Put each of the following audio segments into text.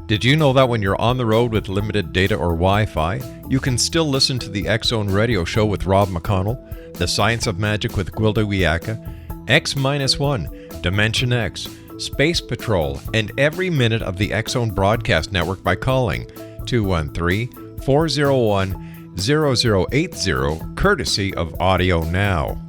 Did you know that when you're on the road with limited data or Wi-Fi, you can still listen to the X-Zone Radio Show with Rob McConnell, The Science of Magic with Gwilda Wiyaka, X-1, Dimension X, Space Patrol, and every minute of the X-Zone broadcast network by calling 213-401-0080, courtesy of Audio Now.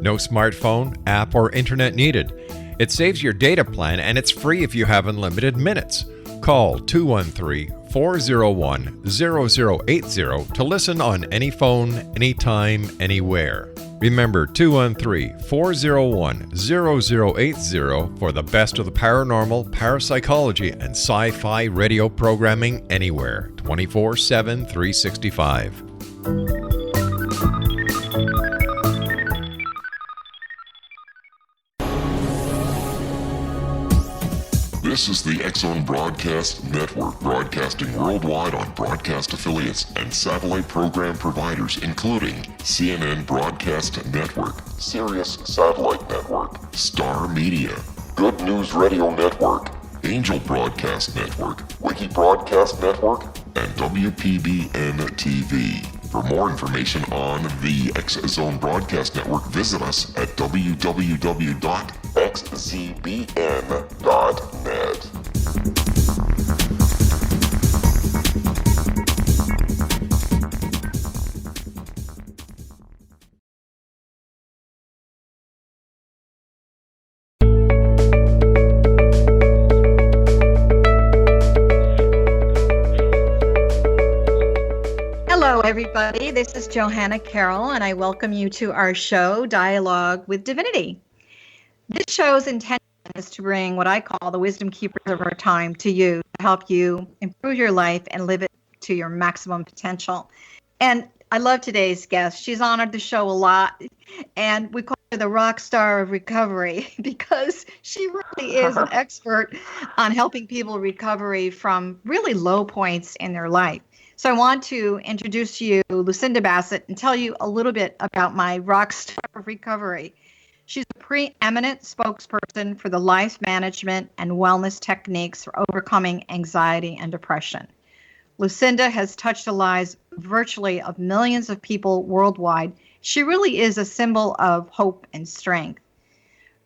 No smartphone, app, or internet needed. It saves your data plan and it's free if you have unlimited minutes. Call 213-401-0080 to listen on any phone, anytime, anywhere. Remember 213-401-0080 for the best of the paranormal, parapsychology, and sci-fi radio programming anywhere, 24/7, 365. This is the X-Zone Broadcast Network, broadcasting worldwide on broadcast affiliates and satellite program providers, including CNN Broadcast Network, Sirius Satellite Network, Star Media, Good News Radio Network, Angel Broadcast Network, Wiki Broadcast Network, and WPBN TV. For more information on the X-Zone Broadcast Network, visit us at www.xzbn.net. Hello, everybody. This is Johanna Carroll, and I welcome you to our show, Dialogue with Divinity. This show's intention is to bring what I call the wisdom keepers of our time to you, to help you improve your life and live it to your maximum potential. And I love today's guest. She's honored the show a lot, and we call her the rock star of recovery because she really is an expert on helping people recover from really low points in their life. So I want to introduce to you Lucinda Bassett and tell you a little bit about my rock star of recovery. She's a preeminent spokesperson for the life management and wellness techniques for overcoming anxiety and depression. Lucinda has touched the lives virtually of millions of people worldwide. She really is a symbol of hope and strength.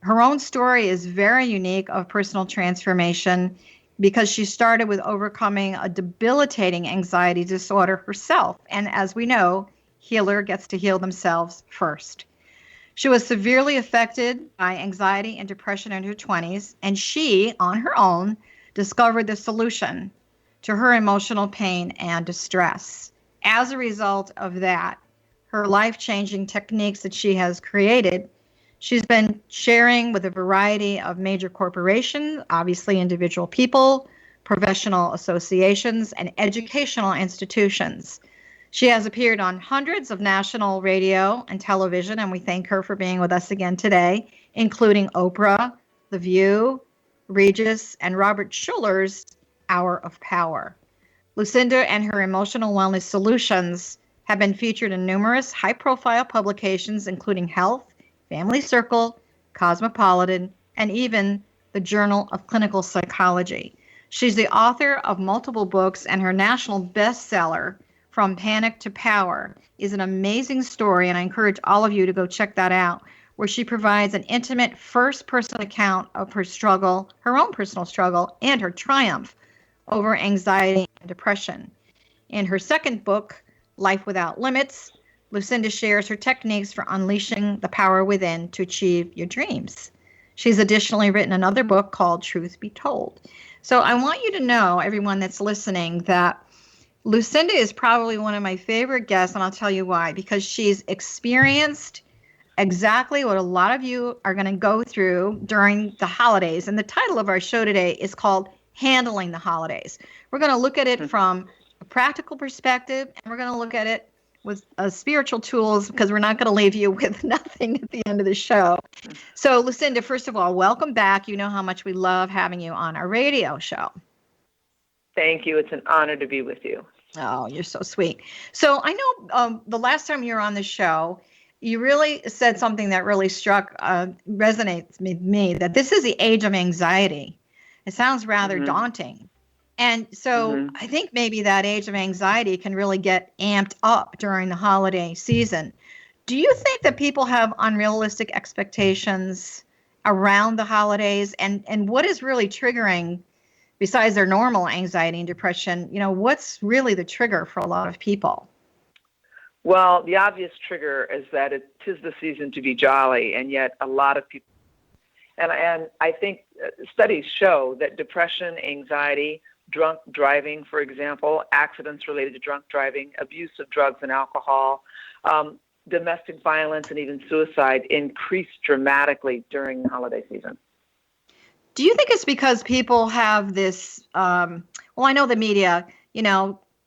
Her own story is very unique of personal transformation because she started with overcoming a debilitating anxiety disorder herself. And as we know, healer gets to heal themselves first. She was severely affected by anxiety and depression in her 20s, and she, on her own, discovered the solution to her emotional pain and distress. As a result of that, her life-changing techniques that she has created, she's been sharing with a variety of major corporations, obviously individual people, professional associations, and educational institutions. She has appeared on hundreds of national radio and television, and we thank her for being with us again today, including Oprah, The View, Regis, and Robert Schuller's Hour of Power. Lucinda and her emotional wellness solutions have been featured in numerous high-profile publications, including Health, Family Circle, Cosmopolitan, and even the Journal of Clinical Psychology. She's the author of multiple books, and her national bestseller, From Panic to Power, is an amazing story, and I encourage all of you to go check that out, where she provides an intimate first-person account of her struggle, her own personal struggle, and her triumph over anxiety and depression. In her second book, Life Without Limits, Lucinda shares her techniques for unleashing the power within to achieve your dreams. She's additionally written another book called Truth Be Told. So I want you to know, everyone that's listening, that Lucinda is probably one of my favorite guests, and I'll tell you why. Because she's experienced exactly what a lot of you are going to go through during the holidays. And the title of our show today is called Handling the Holidays. We're going to look at it from a practical perspective, and we're going to look at it with spiritual tools, because we're not going to leave you with nothing at the end of the show. So, Lucinda, first of all, welcome back. You know how much we love having you on our radio show. Thank you. It's an honor to be with you. Oh, you're so sweet. So I know the last time you were on the show, you really said something that really resonates with me, that this is the age of anxiety. It sounds rather daunting. And so I think maybe that age of anxiety can really get amped up during the holiday season. Do you think that people have unrealistic expectations around the holidays? And what is really triggering, besides their normal anxiety and depression, what's really the trigger for a lot of people? Well, the obvious trigger is that it is the season to be jolly, and yet a lot of people, and I think studies show that depression, anxiety, drunk driving, for example, accidents related to drunk driving, abuse of drugs and alcohol, domestic violence, and even suicide increase dramatically during the holiday season. Do you think it's because people have this, I know the media,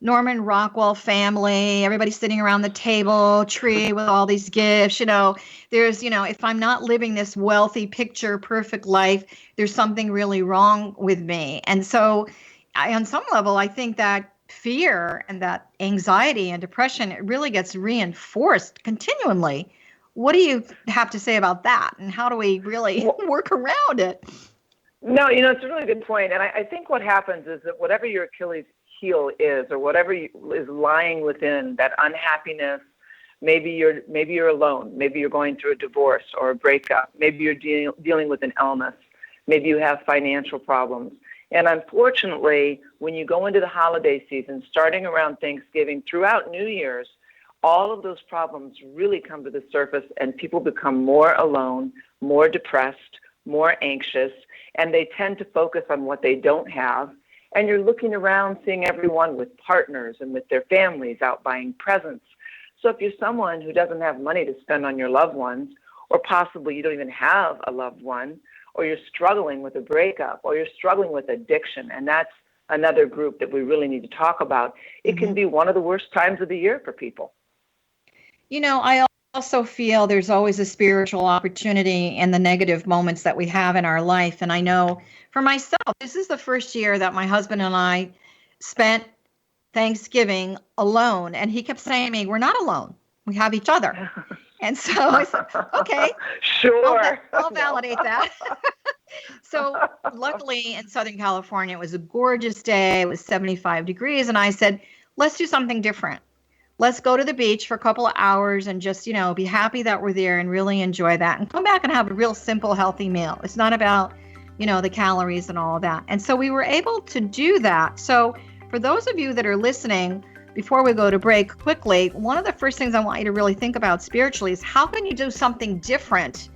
Norman Rockwell family, everybody sitting around the table, tree with all these gifts, there's, if I'm not living this wealthy picture perfect life, there's something really wrong with me. And so on some level, I think that fear and that anxiety and depression, it really gets reinforced continually. What do you have to say about that? And how do we really work around it? No, it's a really good point. And I think what happens is that whatever your Achilles heel is, or whatever is lying within that unhappiness, maybe you're alone, maybe you're going through a divorce or a breakup, maybe you're dealing with an illness, maybe you have financial problems. And unfortunately, when you go into the holiday season, starting around Thanksgiving, throughout New Year's, all of those problems really come to the surface, and people become more alone, more depressed, more anxious, and they tend to focus on what they don't have. And you're looking around, seeing everyone with partners and with their families out buying presents. So if you're someone who doesn't have money to spend on your loved ones, or possibly you don't even have a loved one, or you're struggling with a breakup, or you're struggling with addiction, and that's another group that we really need to talk about, it can be one of the worst times of the year for people. I also feel there's always a spiritual opportunity in the negative moments that we have in our life. And I know for myself, this is the first year that my husband and I spent Thanksgiving alone. And he kept saying to me, we're not alone. We have each other. And so I said, okay, sure, I'll validate that. So luckily in Southern California, it was a gorgeous day. It was 75 degrees. And I said, let's do something different. Let's go to the beach for a couple of hours and just, be happy that we're there and really enjoy that and come back and have a real simple, healthy meal. It's not about, the calories and all of that. And so we were able to do that. So for those of you that are listening, before we go to break quickly, one of the first things I want you to really think about spiritually is how can you do something different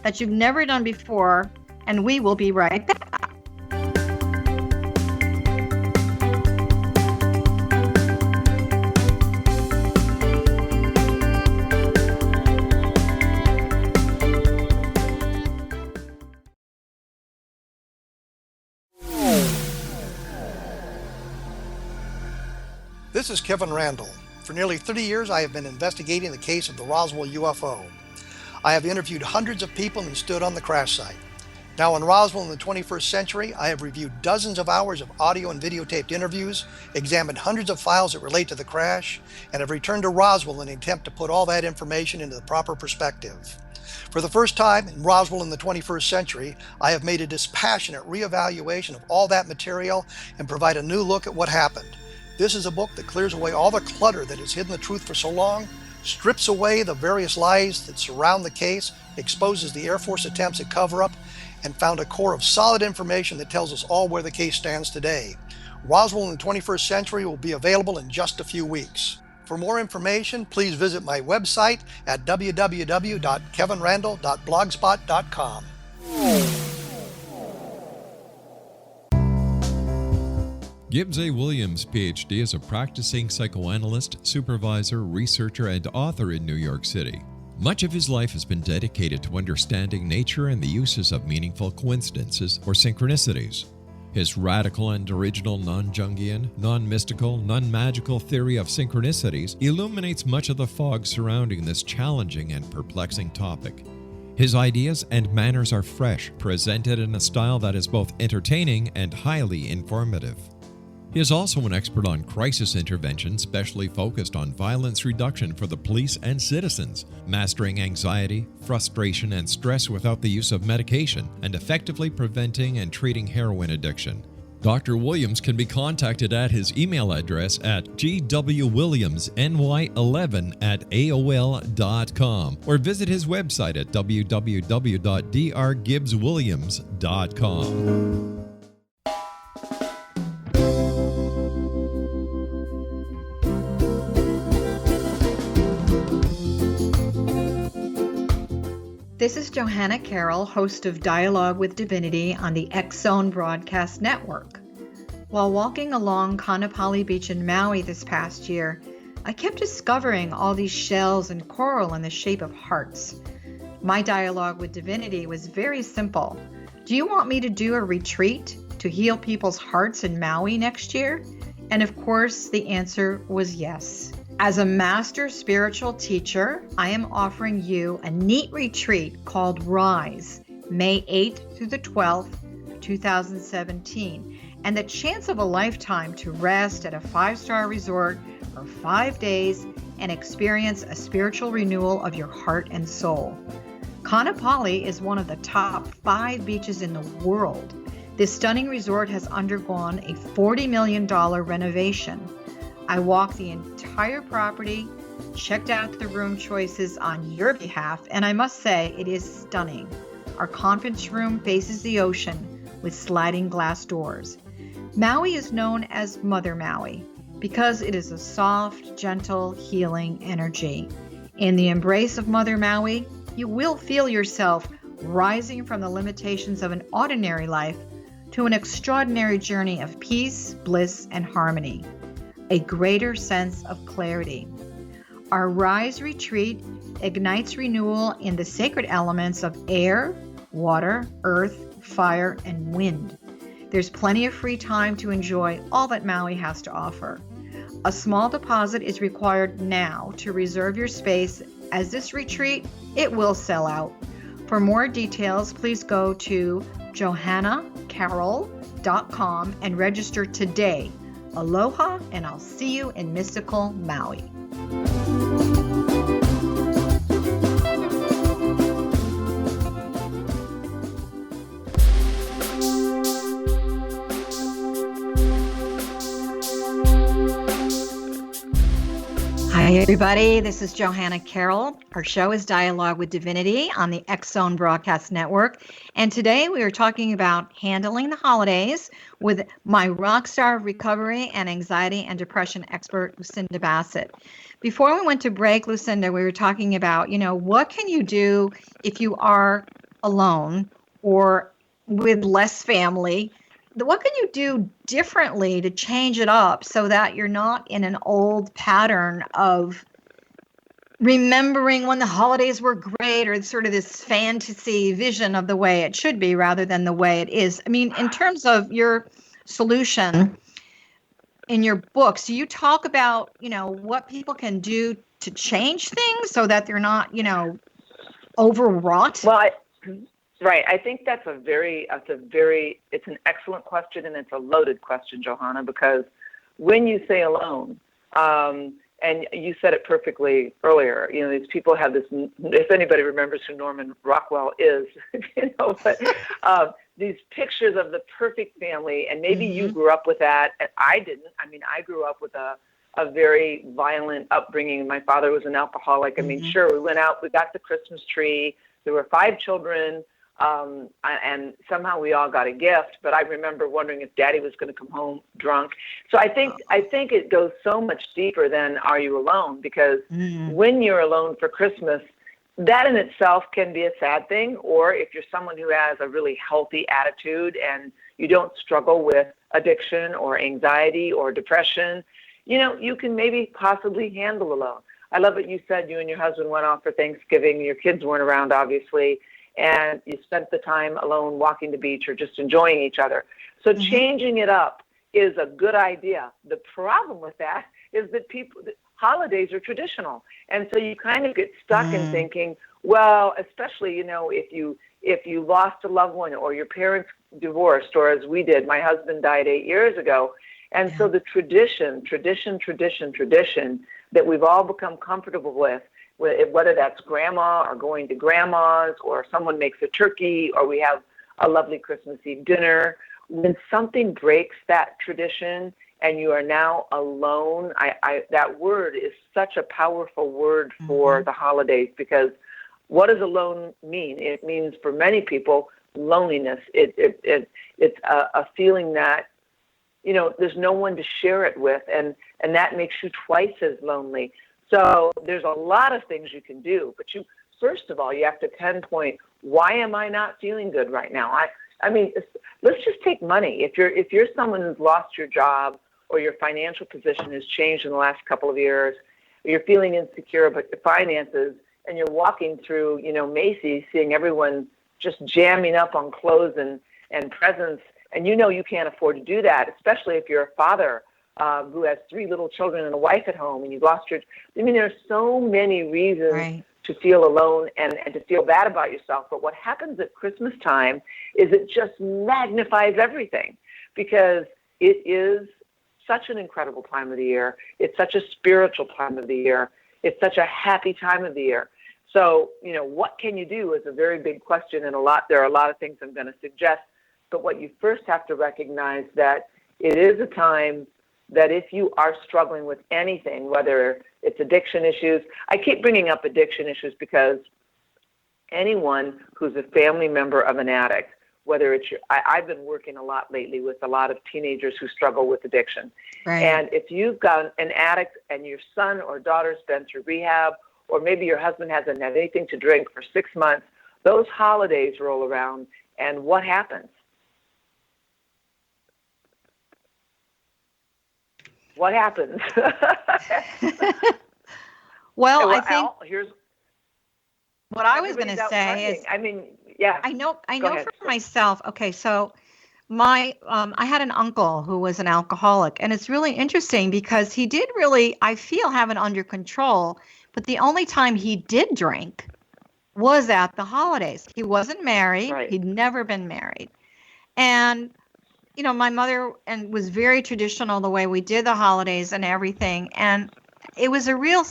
that you've never done before? And we will be right back. This is Kevin Randall. For nearly 30 years, I have been investigating the case of the Roswell UFO. I have interviewed hundreds of people and stood on the crash site. Now in Roswell in the 21st century, I have reviewed dozens of hours of audio and videotaped interviews, examined hundreds of files that relate to the crash, and have returned to Roswell in an attempt to put all that information into the proper perspective. For the first time in Roswell in the 21st century, I have made a dispassionate reevaluation of all that material and provide a new look at what happened. This is a book that clears away all the clutter that has hidden the truth for so long, strips away the various lies that surround the case, exposes the Air Force attempts at cover-up, and found a core of solid information that tells us all where the case stands today. Roswell in the 21st century will be available in just a few weeks. For more information, please visit my website at www.kevinrandall.blogspot.com. Gibbs A. Williams, Ph.D., is a practicing psychoanalyst, supervisor, researcher, and author in New York City. Much of his life has been dedicated to understanding nature and the uses of meaningful coincidences or synchronicities. His radical and original non-Jungian, non-mystical, non-magical theory of synchronicities illuminates much of the fog surrounding this challenging and perplexing topic. His ideas and manners are fresh, presented in a style that is both entertaining and highly informative. He is also an expert on crisis intervention, specially focused on violence reduction for the police and citizens, mastering anxiety, frustration, and stress without the use of medication, and effectively preventing and treating heroin addiction. Dr. Williams can be contacted at his email address at gwwilliamsny11@aol.com or visit his website at www.drgibbswilliams.com. This is Johanna Carroll, host of Dialogue with Divinity on the X-Zone Broadcast Network. While walking along Kaanapali Beach in Maui this past year, I kept discovering all these shells and coral in the shape of hearts. My dialogue with Divinity was very simple. Do you want me to do a retreat to heal people's hearts in Maui next year? And of course, the answer was yes. As a master spiritual teacher, I am offering you a neat retreat called Rise, May 8th through the 12th, 2017, and the chance of a lifetime to rest at a 5-star resort for 5 days and experience a spiritual renewal of your heart and soul. Kaanapali is one of the top 5 beaches in the world. This stunning resort has undergone a $40 million renovation. I walked the entire property, checked out the room choices on your behalf, and I must say it is stunning. Our conference room faces the ocean with sliding glass doors. Maui is known as Mother Maui because it is a soft, gentle, healing energy. In the embrace of Mother Maui, you will feel yourself rising from the limitations of an ordinary life to an extraordinary journey of peace, bliss, and harmony. A greater sense of clarity. Our Rise retreat ignites renewal in the sacred elements of air, water, earth, fire, and wind. There's plenty of free time to enjoy all that Maui has to offer. A small deposit is required now to reserve your space, as this retreat, it will sell out. For more details, please go to johannacarroll.com and register today. Aloha, and I'll see you in mystical Maui. Hi, everybody. This is Johanna Carroll. Our show is Dialogue with Divinity on the X-Zone Broadcast Network. And today we are talking about handling the holidays with my rockstar recovery and anxiety and depression expert, Lucinda Bassett. Before we went to break, Lucinda, we were talking about, what can you do if you are alone or with less family? What can you do differently to change it up so that you're not in an old pattern of remembering when the holidays were great, or sort of this fantasy vision of the way it should be rather than the way it is? I mean, in terms of your solution in your books, do you talk about, what people can do to change things so that they're not, overwrought? Well, right. I think it's an excellent question, and it's a loaded question, Johanna, because when you say alone, and you said it perfectly earlier, these people have this, if anybody remembers who Norman Rockwell is, but these pictures of the perfect family, and maybe you grew up with that, and I didn't. I mean, I grew up with a very violent upbringing. My father was an alcoholic. I mean, sure, we went out, we got the Christmas tree, there were 5 children, and somehow we all got a gift, but I remember wondering if Daddy was going to come home drunk. So I think it goes so much deeper than are you alone, because when you're alone for Christmas, that in itself can be a sad thing. Or if you're someone who has a really healthy attitude and you don't struggle with addiction or anxiety or depression, you can maybe possibly handle alone. I love what you said. You and your husband went off for Thanksgiving. Your kids weren't around, obviously, and you spent the time alone walking the beach or just enjoying each other. So changing it up is a good idea. The problem with that is that holidays are traditional. And so you kind of get stuck in thinking, well, especially, if you lost a loved one or your parents divorced, or as we did, my husband died 8 years ago. And so the tradition that we've all become comfortable with, whether that's grandma or going to grandma's, or someone makes a turkey, or we have a lovely Christmas Eve dinner, when something breaks that tradition and you are now alone, that word is such a powerful word for the holidays, because what does alone mean? It means for many people loneliness. It's a feeling that, there's no one to share it with, and that makes you twice as lonely. So there's a lot of things you can do, but first of all, you have to pinpoint, why am I not feeling good right now? I mean, let's just take money. If you're someone who's lost your job, or your financial position has changed in the last couple of years, or you're feeling insecure about your finances, and you're walking through, Macy's, seeing everyone just jamming up on clothes and presents, and you can't afford to do that, especially if you're a father who has 3 little children and a wife at home, and you've lost there are so many reasons to feel alone and to feel bad about yourself. But what happens at Christmas time is it just magnifies everything, because it is such an incredible time of the year. It's such a spiritual time of the year. It's such a happy time of the year. So, what can you do is a very big question, and there are a lot of things I'm going to suggest. But what you first have to recognize that it is a time that if you are struggling with anything, whether it's addiction issues, I keep bringing up addiction issues because anyone who's a family member of an addict, whether it's I've been working a lot lately with a lot of teenagers who struggle with addiction. Right. And if you've got an addict and your son or daughter's been through rehab, or maybe your husband hasn't had anything to drink for 6 months, those holidays roll around, and what happens? What happens? Well, I think here's what I was going to say is, yeah. I know for myself. Okay, so I had an uncle who was an alcoholic, and it's really interesting because he did really, I feel, have it under control. But the only time he did drink was at the holidays. He wasn't married. Right. He'd never been married, and my mother was very traditional the way we did the holidays and everything, and it was a real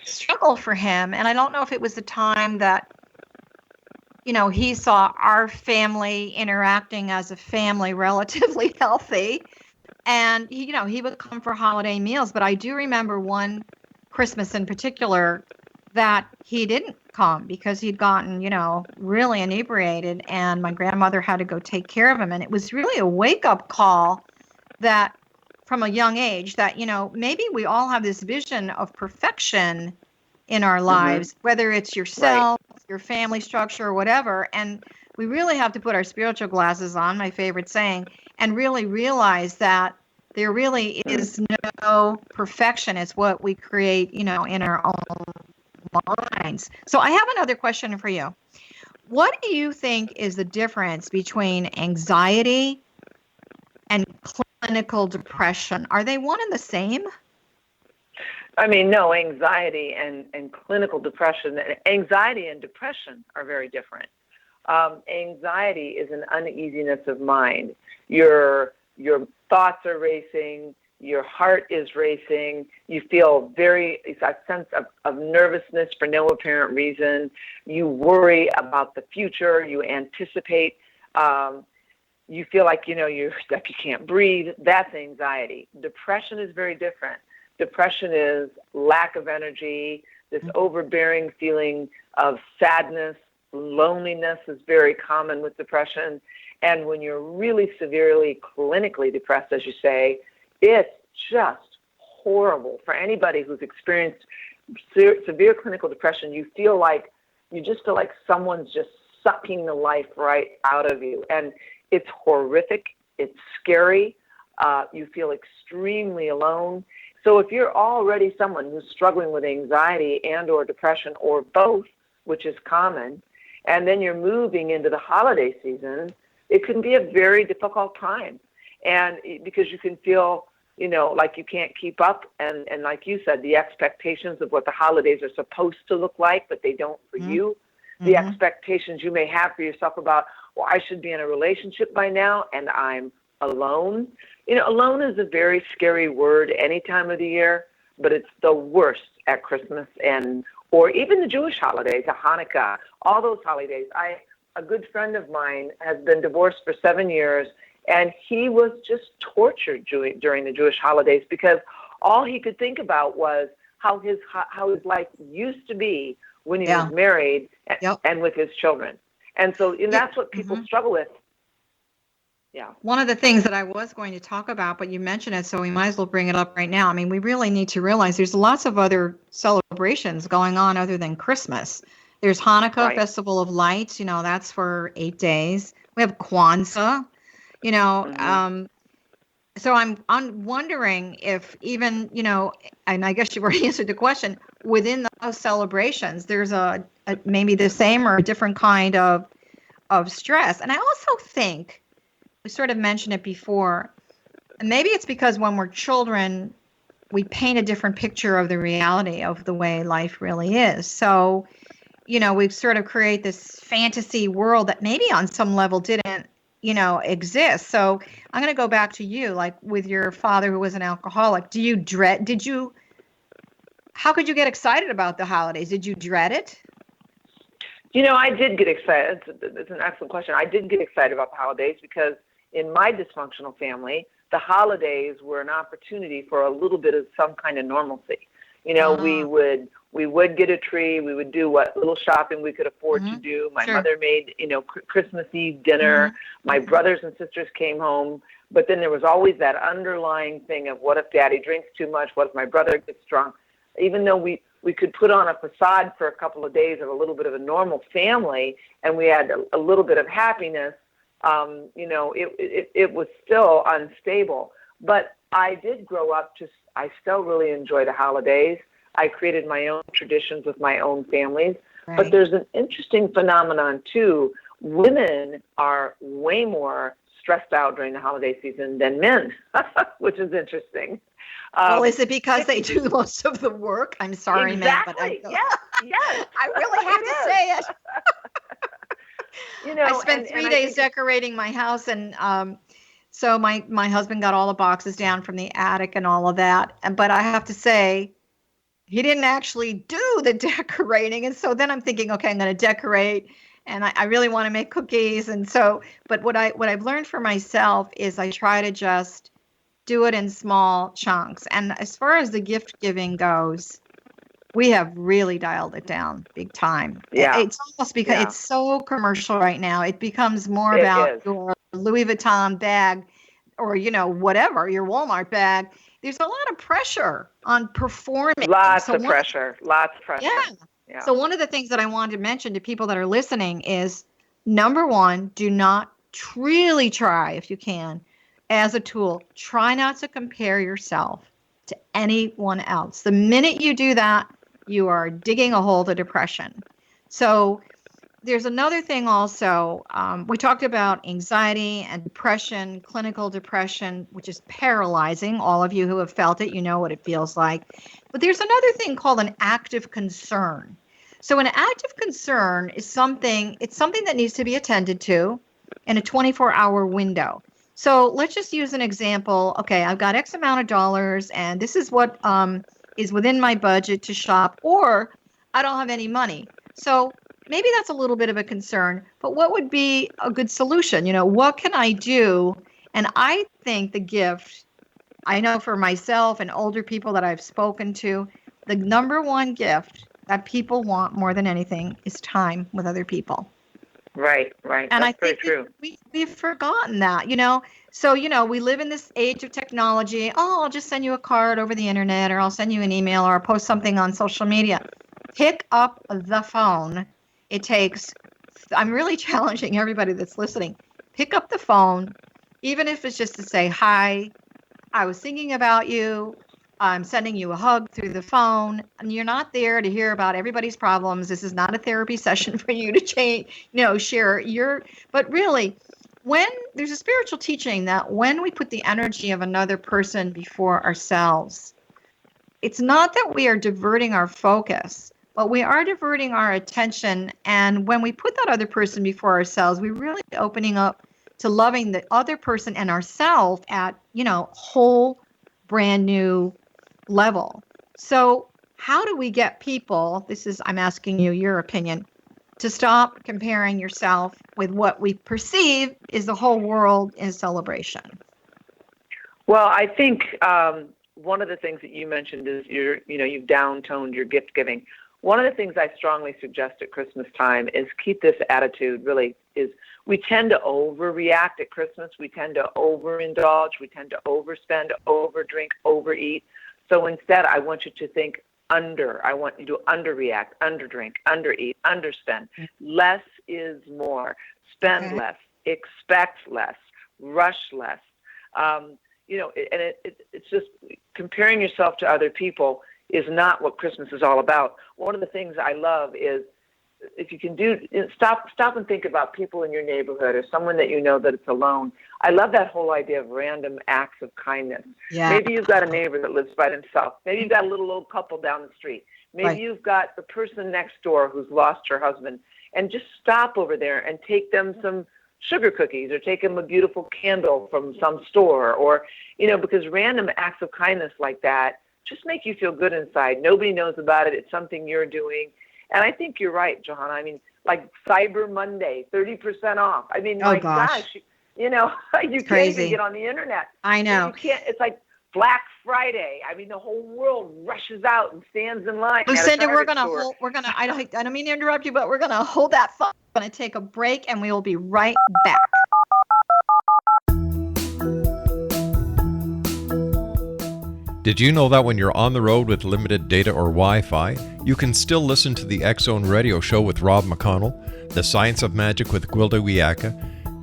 struggle for him. And I don't know if it was the time that he saw our family interacting as a family relatively healthy, and he would come for holiday meals. But I do remember one Christmas in particular that he didn't come because he'd gotten, really inebriated, and my grandmother had to go take care of him. And it was really a wake-up call that from a young age that, maybe we all have this vision of perfection in our lives, whether it's yourself, your family structure, or whatever. And we really have to put our spiritual glasses on, my favorite saying, and really realize that there really is no perfection. It's what we create, in our own minds. So I have another question for you. What do you think is the difference between anxiety and clinical depression? Are they one and the same? No, anxiety and clinical depression. Anxiety and depression are very different. Anxiety is an uneasiness of mind. Your thoughts are racing. Your heart is racing. You feel it's a sense of nervousness for no apparent reason. You worry about the future. You anticipate. You feel like, you can't breathe. That's anxiety. Depression is very different. Depression is lack of energy, this overbearing feeling of sadness. Loneliness is very common with depression. And when you're really severely clinically depressed, as you say, it's just horrible. For anybody who's experienced severe clinical depression, you just feel like someone's just sucking the life right out of you. And it's horrific. It's scary. You feel extremely alone. So if you're already someone who's struggling with anxiety and or depression or both, which is common, and then you're moving into the holiday season, it can be a very difficult time. And because you can feel, like you can't keep up. And like you said, the expectations of what the holidays are supposed to look like, but they don't for you. The expectations you may have for yourself about, well, I should be in a relationship by now, and I'm alone. Alone is a very scary word any time of the year, but it's the worst at Christmas or even the Jewish holidays, Hanukkah, all those holidays. A good friend of mine has been divorced for 7 years, And he was just tortured during the Jewish holidays because all he could think about was how his life used to be when he was married and with his children. And so that's what people struggle with. Yeah. One of the things that I was going to talk about, but you mentioned it, so we might as well bring it up right now. I mean, we really need to realize there's lots of other celebrations going on other than Christmas. There's Hanukkah, Festival of Lights, that's for 8 days. We have Kwanzaa, so I'm wondering if even, and I guess you've already answered the question, within those celebrations, there's a maybe the same or a different kind of stress. And I also think, we sort of mentioned it before, and maybe it's because when we're children, we paint a different picture of the reality of the way life really is. So, we sort of create this fantasy world that maybe on some level didn't, exist. So I'm going to go back to you, like with your father who was an alcoholic. How could you get excited about the holidays? Did you dread it? I did get excited. It's an excellent question. I did get excited about the holidays because in my dysfunctional family, the holidays were an opportunity for a little bit of some kind of normalcy. We would get a tree. We would do what little shopping we could afford to do. My mother made, Christmas Eve dinner. My brothers and sisters came home. But then there was always that underlying thing of what if Daddy drinks too much? What if my brother gets drunk? Even though we could put on a facade for a couple of days of a little bit of a normal family and we had a little bit of happiness, it was still unstable. But I did grow up I still really enjoy the holidays. I created my own traditions with my own families. Right. But there's an interesting phenomenon, too. Women are way more stressed out during the holiday season than men, which is interesting. Well, is it because they do most of the work? I'm sorry, exactly. man, but yes. I really have to say it. I spent 3 days decorating my house, and so my husband got all the boxes down from the attic and all of that. But I have to say, he didn't actually do the decorating. And so then I'm thinking, okay, I'm going to decorate, and I really want to make cookies. And so, but what I've learned for myself is I try to just do it in small chunks. And as far as the gift giving goes, we have really dialed it down big time. Yeah. It's almost because it's so commercial right now. It becomes more about your Louis Vuitton bag or, whatever, your Walmart bag. There's a lot of pressure on performing. Lots of pressure. Yeah. So one of the things that I wanted to mention to people that are listening is, number one, do not really try, if you can, as a tool, try not to compare yourself to anyone else. The minute you do that, you are digging a hole to depression. So there's another thing also. We talked about anxiety and depression, clinical depression, which is paralyzing. All of you who have felt it, you know what it feels like. But there's another thing called an active concern. So an active concern is something that needs to be attended to in a 24-hour window. So let's just use an example. Okay, I've got X amount of dollars, and this is what is within my budget to shop, or I don't have any money. So maybe that's a little bit of a concern, but what would be a good solution? What can I do? And I think the gift, I know for myself and older people that I've spoken to, the number one gift that people want more than anything is time with other people. Right. And that's I think true. We've forgotten that, So, we live in this age of technology. Oh, I'll just send you a card over the internet, or I'll send you an email, or I'll post something on social media. Pick up the phone. I'm really challenging everybody that's listening. Pick up the phone, even if it's just to say, hi, I was thinking about you. I'm sending you a hug through the phone. And you're not there to hear about everybody's problems. This is not a therapy session for you to share but really, when there's a spiritual teaching that when we put the energy of another person before ourselves, it's not that we are diverting our focus, but we are diverting our attention. And when we put that other person before ourselves, we're really opening up to loving the other person and ourselves at, whole brand new level. So how do we get people, I'm asking you your opinion, to stop comparing yourself with what we perceive is the whole world in celebration? Well, I think one of the things that you mentioned is you've down-toned your gift giving. One of the things I strongly suggest at Christmas time is keep this attitude. Really, is we tend to overreact at Christmas. We tend to overindulge. We tend to overspend, overdrink, overeat. So instead, I want you to think I want you to underreact, underdrink, undereat, underspend. Less is more. Spend less. Expect less. Rush less. It's just comparing yourself to other people is not what Christmas is all about. One of the things I love is if you can stop and think about people in your neighborhood or someone that you know that it's alone. I love that whole idea of random acts of kindness. Yeah. Maybe you've got a neighbor that lives by themselves. Maybe you've got a little old couple down the street. Maybe you've got the person next door who's lost her husband. And just stop over there and take them some sugar cookies or take them a beautiful candle from some store or, because random acts of kindness like that just make you feel good inside. Nobody knows about it. It's something you're doing. And I think you're right, Johanna. I mean, like Cyber Monday, 30% off. I mean, my gosh, you can't even get on the internet. I know. You can't. It's like Black Friday. I mean, the whole world rushes out and stands in line. Lucinda, I don't mean to interrupt you, but we're going to hold that thought. We're going to take a break and we will be right back. Did you know that when you're on the road with limited data or Wi-Fi, you can still listen to the X-Zone Radio Show with Rob McConnell, The Science of Magic with Gwilda Wiyaka,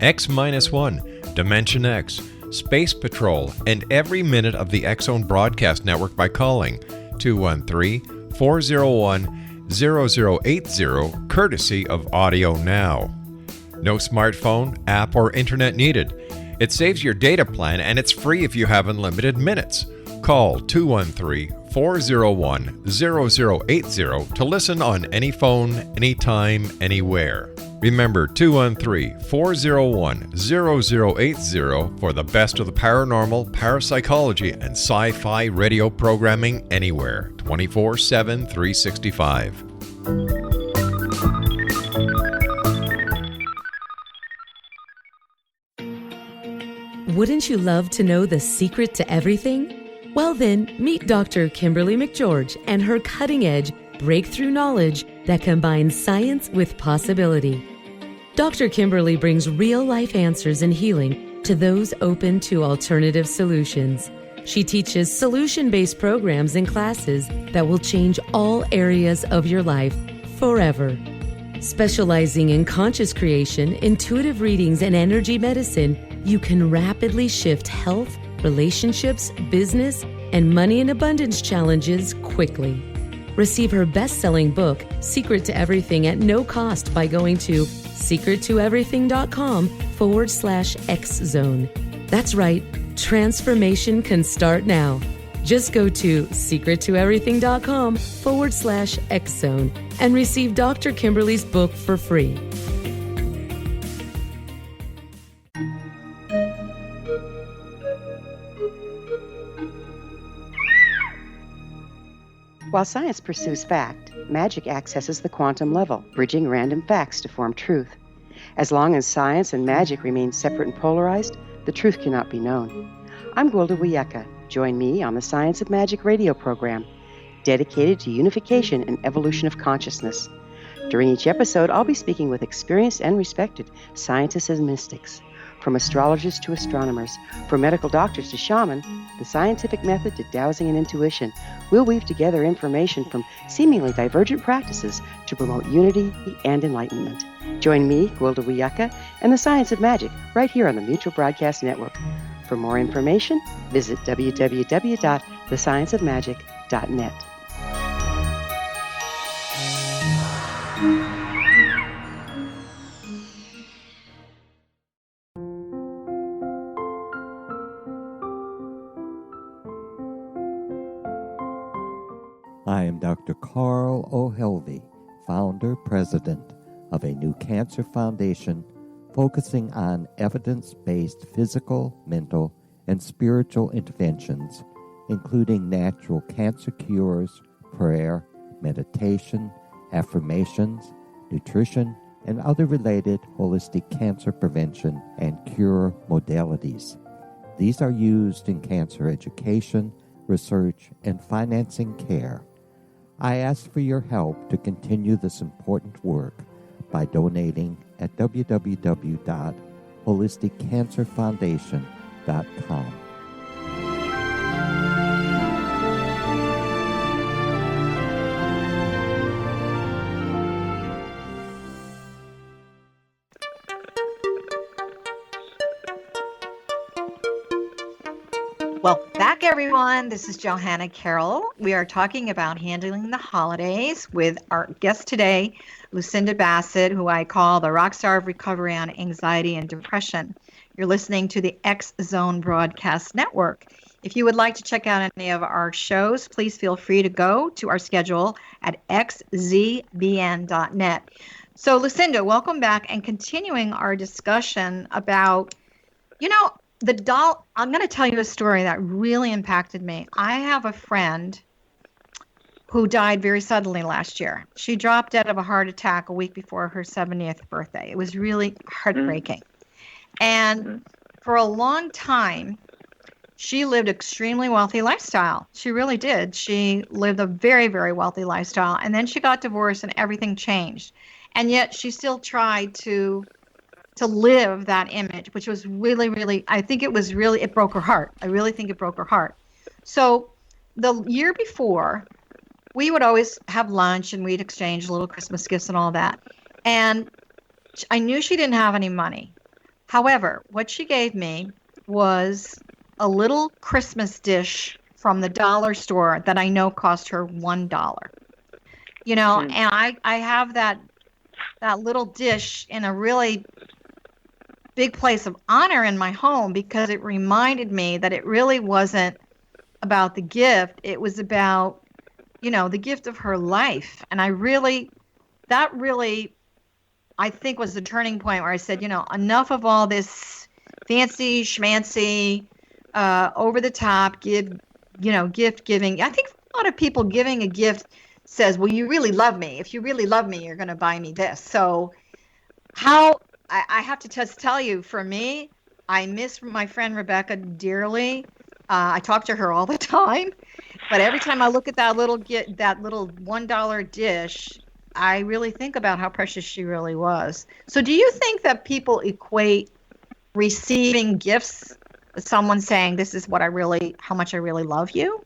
X-1, Dimension X, Space Patrol, and every minute of the X-Zone Broadcast Network by calling 213-401-0080, courtesy of Audio Now. No smartphone, app, or internet needed. It saves your data plan and it's free if you have unlimited minutes. Call 213-401-0080 to listen on any phone, anytime, anywhere. Remember 213-401-0080 for the best of the paranormal, parapsychology, and sci-fi radio programming anywhere, 24/7, 365. Wouldn't you love to know the secret to everything? Well then, meet Dr. Kimberly McGeorge and her cutting-edge breakthrough knowledge that combines science with possibility. Dr. Kimberly brings real-life answers and healing to those open to alternative solutions. She teaches solution-based programs and classes that will change all areas of your life forever. Specializing in conscious creation, intuitive readings, and energy medicine, you can rapidly shift health, relationships, business, and money and abundance challenges quickly. Receive her best-selling book, Secret to Everything, at no cost by going to secrettoeverything.com/X-Zone. That's right, transformation can start now. Just go to secrettoeverything.com/X-Zone and receive Dr. Kimberly's book for free. While science pursues fact, magic accesses the quantum level, bridging random facts to form truth. As long as science and magic remain separate and polarized, the truth cannot be known. I'm Gwilda Wiyaka. Join me on the Science of Magic radio program, dedicated to unification and evolution of consciousness. During each episode, I'll be speaking with experienced and respected scientists and mystics. From astrologers to astronomers, from medical doctors to shaman, the scientific method to dowsing and intuition, we'll weave together information from seemingly divergent practices to promote unity and enlightenment. Join me, Gwilda Wiyaka, and the Science of Magic right here on the Mutual Broadcast Network. For more information, visit www.thescienceofmagic.net. I am Dr. Carl O'Helvey, founder, president of a new cancer foundation focusing on evidence-based physical, mental, and spiritual interventions, including natural cancer cures, prayer, meditation, affirmations, nutrition, and other related holistic cancer prevention and cure modalities. These are used in cancer education, research, and financing care. I ask for your help to continue this important work by donating at www.holisticcancerfoundation.com. Welcome back, everyone. This is Johanna Carroll. We are talking about handling the holidays with our guest today, Lucinda Bassett, who I call the rock star of recovery on anxiety and depression. You're listening to the X Zone Broadcast Network. If you would like to check out any of our shows, please feel free to go to our schedule at xzbn.net. So, Lucinda, welcome back, and continuing our discussion about, I'm going to tell you a story that really impacted me. I have a friend who died very suddenly last year. She dropped dead of a heart attack a week before her 70th birthday. It was really heartbreaking. And for a long time, she lived an extremely wealthy lifestyle. She really did. She lived a very, very wealthy lifestyle. And then she got divorced and everything changed. And yet she still tried to live that image, which was really, really, it broke her heart. I really think it broke her heart. So the year before, we would always have lunch and we'd exchange little Christmas gifts and all that. And I knew she didn't have any money. However, what she gave me was a little Christmas dish from the dollar store that I know cost her $1. And I have that little dish in a really big place of honor in my home because it reminded me that it really wasn't about the gift. It was about, the gift of her life. And that really, I think, was the turning point where I said, enough of all this fancy schmancy, over the top gift giving. I think a lot of people giving a gift says, well, you really love me. If you really love me, you're going to buy me this. So I have to just tell you, for me, I miss my friend Rebecca dearly. I talk to her all the time, but every time I look at that little $1 dish, I really think about how precious she really was. So do you think that people equate receiving gifts with someone saying, this is how much I really love you?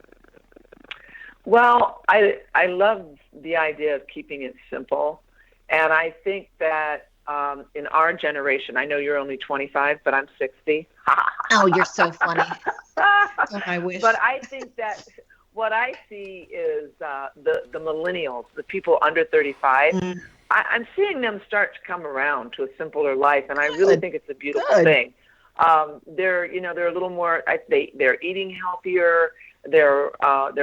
Well, I love the idea of keeping it simple. And I think that in our generation, I know you're only 25, but I'm 60. Oh, you're so funny. Oh, I wish. But I think that what I see is the millennials, the people under 35. I'm seeing them start to come around to a simpler life, and I really think it's a beautiful thing. They're a little more. They're eating healthier. They're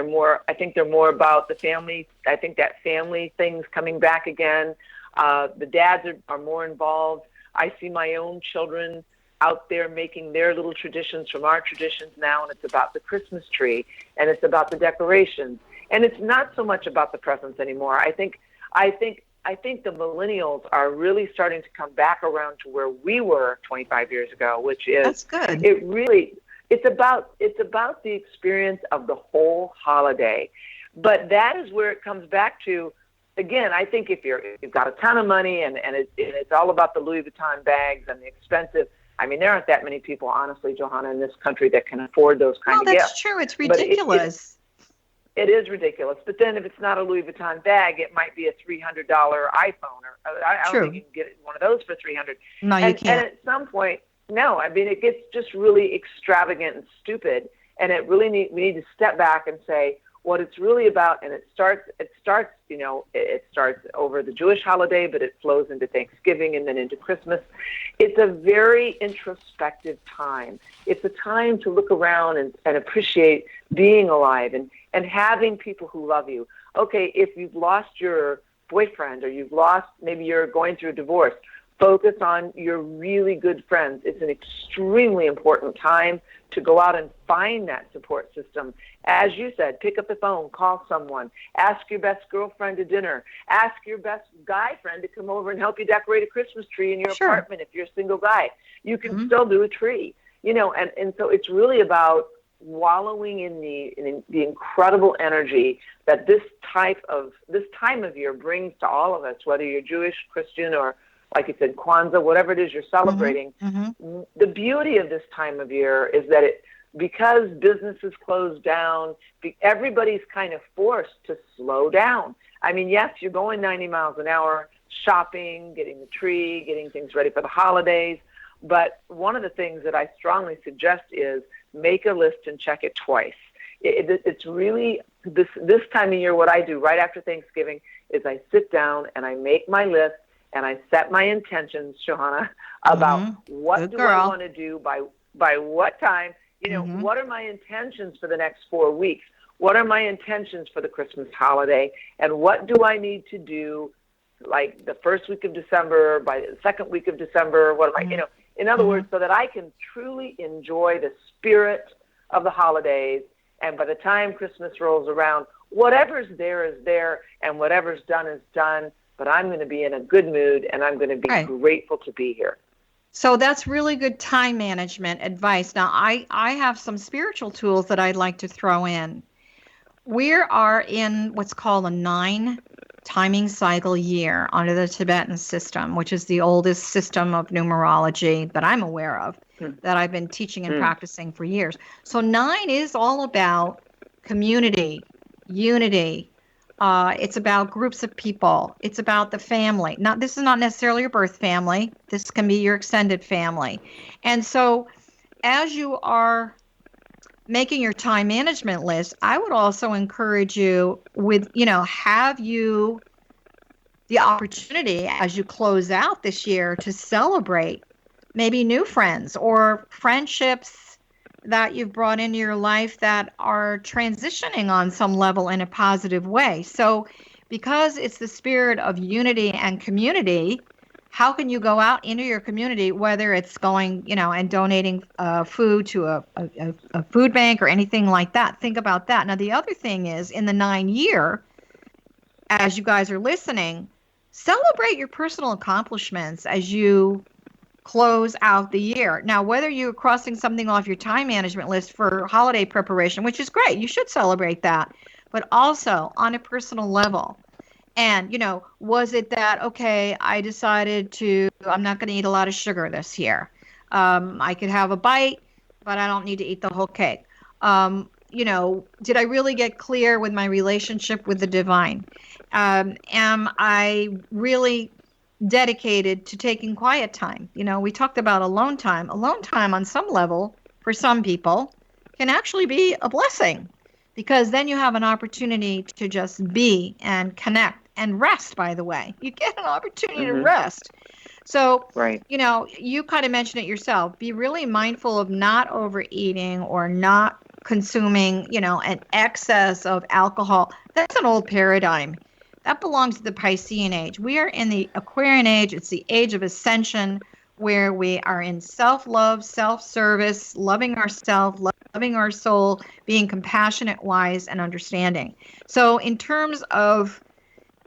more. I think they're more about the family. I think that family thing's coming back again. The dads are more involved. I see my own children out there making their little traditions from our traditions now, and it's about the Christmas tree, and it's about the decorations, and it's not so much about the presents anymore. I think the millennials are really starting to come back around to where we were 25 years ago, which is that's good. It's about the experience of the whole holiday, but that is where it comes back to. Again, I think if you've got a ton of money and it's all about the Louis Vuitton bags and the expensive. I mean, there aren't that many people, honestly, Johanna, in this country that can afford those kind of gifts. That's true. It's ridiculous. It is ridiculous. But then if it's not a Louis Vuitton bag, it might be a $300 iPhone. I don't think you can get one of those for $300. No, you can't. And at some point, no. I mean, it gets just really extravagant and stupid. And we need to step back and say, what it's really about, and it starts over the Jewish holiday, but it flows into Thanksgiving and then into Christmas. It's a very introspective time. It's a time to look around and appreciate being alive and having people who love you. Okay, if you've lost your boyfriend or maybe you're going through a divorce, Focus on your really good friends. It's an extremely important time to go out and find that support system. As you said, pick up the phone, call someone, ask your best girlfriend to dinner, ask your best guy friend to come over and help you decorate a Christmas tree in your apartment if you're a single guy. You can still do a tree, and so it's really about wallowing in the incredible energy that this time of year brings to all of us, whether you're Jewish, Christian, or like you said, Kwanzaa, whatever it is you're celebrating. The beauty of this time of year is that because businesses close down, everybody's kind of forced to slow down. I mean, yes, you're going 90 miles an hour, shopping, getting the tree, getting things ready for the holidays. But one of the things that I strongly suggest is make a list and check it twice. It's really this time of year, what I do right after Thanksgiving is I sit down and I make my list and I set my intentions, Johanna, about what do I want to do by what time. What are my intentions for the next 4 weeks? What are my intentions for the Christmas holiday? And what do I need to do, like the first week of December, by the second week of December? What am I, in other words, so that I can truly enjoy the spirit of the holidays. And by the time Christmas rolls around, whatever's there is there, and whatever's done is done. But I'm going to be in a good mood, and I'm going to be grateful to be here. So that's really good time management advice. Now, I have some spiritual tools that I'd like to throw in. We are in what's called a 9 timing cycle year under the Tibetan system, which is the oldest system of numerology that I'm aware of, that I've been teaching and practicing for years. So 9 is all about community, unity. It's about groups of people. It's about the family. This is not necessarily your birth family. This can be your extended family. And so as you are making your time management list, I would also encourage you have you the opportunity as you close out this year to celebrate maybe new friends or friendships that you've brought into your life that are transitioning on some level in a positive way. So because it's the spirit of unity and community, how can you go out into your community, whether it's going, and donating food to a food bank or anything like that? Think about that. Now, the other thing is in the 9 year, as you guys are listening, celebrate your personal accomplishments as you close out the year. Now, whether you're crossing something off your time management list for holiday preparation, which is great, you should celebrate that, but also on a personal level. And, was it that, okay, I decided I'm not going to eat a lot of sugar this year. I could have a bite, but I don't need to eat the whole cake. Did I really get clear with my relationship with the divine? Am I really dedicated to taking quiet time? We talked about alone time. Alone time on some level for some people can actually be a blessing, because then you have an opportunity to just be and connect and rest. By the way, you get an opportunity to rest. So, you kind of mentioned it yourself. Be really mindful of not overeating or not consuming, an excess of alcohol. That's an old paradigm. That belongs to the Piscean age. We are in the Aquarian age. It's the age of ascension, where we are in self-love, self-service, loving ourselves, loving our soul, being compassionate, wise, and understanding. So in terms of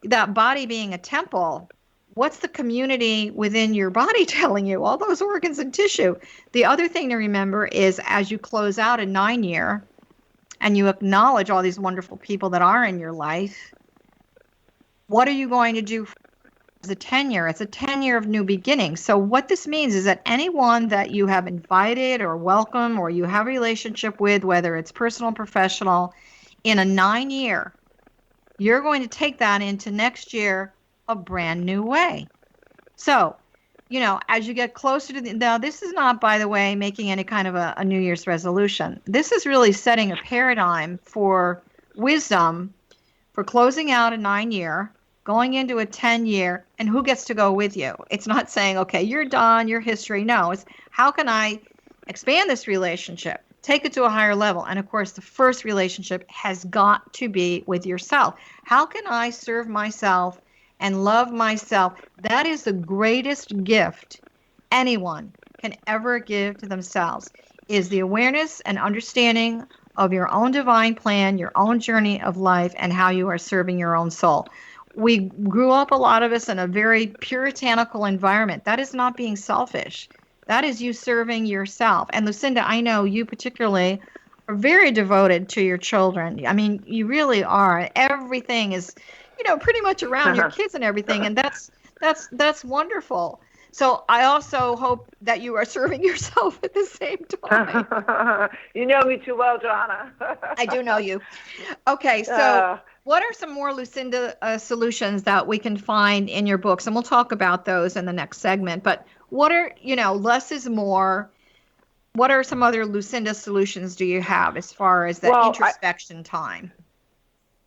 that body being a temple, what's the community within your body telling you? All those organs and tissue. The other thing to remember is as you close out a 9 year and you acknowledge all these wonderful people that are in your life, what are you going to do for the 10 year? It's a 10 year of new beginnings. So what this means is that anyone that you have invited or welcome or you have a relationship with, whether it's personal, professional, in a 9 year, you're going to take that into next year a brand new way. So, as you get closer to now, this is not, by the way, making any kind of a New Year's resolution. This is really setting a paradigm for wisdom for closing out a 9 year, going into a 10 year, and who gets to go with you. It's not saying, okay, you're done, your history. No, it's how can I expand this relationship, take it to a higher level? And of course, the first relationship has got to be with yourself. How can I serve myself and love myself. That is the greatest gift anyone can ever give to themselves, is the awareness and understanding of your own divine plan, your own journey of life, and how you are serving your own soul. We grew up, a lot of us, in a very puritanical environment. That is not being selfish. That is you serving yourself. And Lucinda, I know you particularly are very devoted to your children. I mean, you really are. Everything is, pretty much around your kids and everything. And that's wonderful. So I also hope that you are serving yourself at the same time. You know me too well, Johanna. I do know you. Okay, so what are some more Lucinda solutions that we can find in your books? And we'll talk about those in the next segment. But what are, less is more. What are some other Lucinda solutions do you have as far as that introspection time?